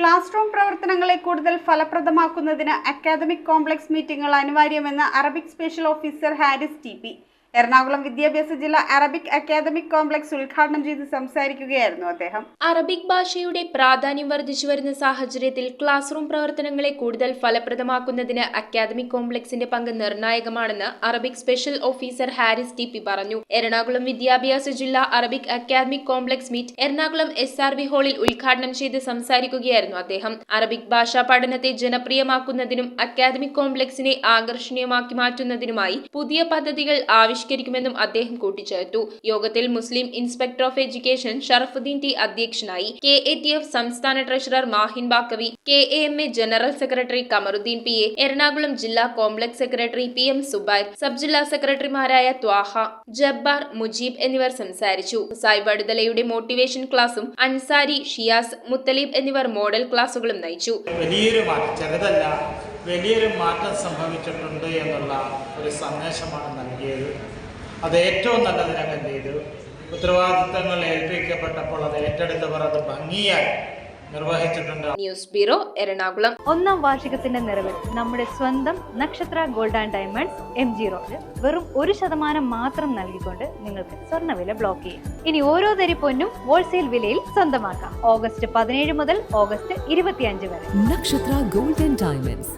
Class room പ്രവർത്തനങ്ങളെ കൂടുതൽ ഫലപ്രദമാക്കുന്നതിന് അക്കാദമിക് കോംപ്ലക്സ് മീറ്റിംഗുകൾ അനിവാര്യമെന്ന് Arabic special officer Haris T P. Ernakulam വിദ്യാഭ്യാസ ജില്ലാ അറബിക് അക്കാദമിക് കോംപ്ലക്സ് ഉദ്ഘാടനം ചെയ്ത് സംസാരിക്കുകയായിരുന്നു അദ്ദേഹം. അറബിക് ഭാഷയുടെ പ്രാധാന്യം വർദ്ധിച്ചു വരുന്ന സാഹചര്യത്തിൽ ക്ലാസ് റൂം പ്രവർത്തനങ്ങളെ കൂടുതൽ ഫലപ്രദമാക്കുന്നതിന് അക്കാദമിക് കോംപ്ലക്സിന്റെ പങ്ക് നിർണായകമാണെന്ന് Arabic special officer Haris T P. പറഞ്ഞു. എറണാകുളം വിദ്യാഭ്യാസ ജില്ലാ Arabic academic complex meet Ernakulam SRV ഹാളിൽ ഉദ്ഘാടനം ചെയ്ത് സംസാരിക്കുകയായിരുന്നു അദ്ദേഹം. അറബിക് ഭാഷാ പഠനത്തെ ജനപ്രിയമാക്കുന്നതിനും അക്കാദമിക് കോംപ്ലക്സിനെ ആകർഷണീയമാക്കി മാറ്റുന്നതിനുമായി പുതിയ പദ്ധതികൾ ആവിഷ്കരിക്കുമെന്നും അദ്ദേഹം കൂട്ടിച്ചേർത്തു. യോഗത്തിൽ Muslim inspector of education Sharafuddin T അധ്യക്ഷനായി. KATF സംസ്ഥാന treasurer Mahin Baqavi, KAMA general secretary Kamaruddin PA, Ernakulam ജില്ലാ complex secretary PM Zubair, sub ജില്ലാ സെക്രട്ടറിമാരായ ത്വാഹ, ജബ്ബാർ, മുജീബ് എന്നിവർ സംസാരിച്ചു. സായ് വടുതലയുടെ മോട്ടിവേഷൻ ക്ലാസും അൻസാരി, ഷിയാസ്, മുത്തലീബ് എന്നിവർ മോഡൽ ക്ലാസുകളും നയിച്ചു. വലിയൊരു മാറ്റം സംഭവിച്ചിട്ടുണ്ട് എന്നുള്ള ഒരു സന്ദേശമാണ് നൽകിയത്. അത് ഏറ്റവും നല്ലതിനകം ചെയ്തു. ഉത്തരവാദിത്തങ്ങൾ ഏൽപ്പിക്കപ്പെട്ടപ്പോൾ അത് ഏറ്റെടുത്തവർ അത് ഭംഗിയായി നിർവഹിച്ചിട്ടുണ്ട്. News bureau, Ernakulam. 1ാം വാർഷികത്തിന്റെ നിറവിൽ നമ്മുടെ സ്വന്തം Nakshatra gold and diamonds MG road വെറും 1% മാത്രം നൽകിക്കൊണ്ട് നിങ്ങൾക്ക് സ്വർണ്ണവില ബ്ലോക്ക് ചെയ്യാം. ഇനി ഓരോ തരി പൊന്നും ഹോൾസെയിൽ വിലയിൽ സ്വന്തമാക്കാം. ഓഗസ്റ്റ് 17 മുതൽ ഓഗസ്റ്റ് 25 വരെ. നക്ഷത്ര ഗോൾഡ് ആൻഡ് ഡയമണ്ട്സ്.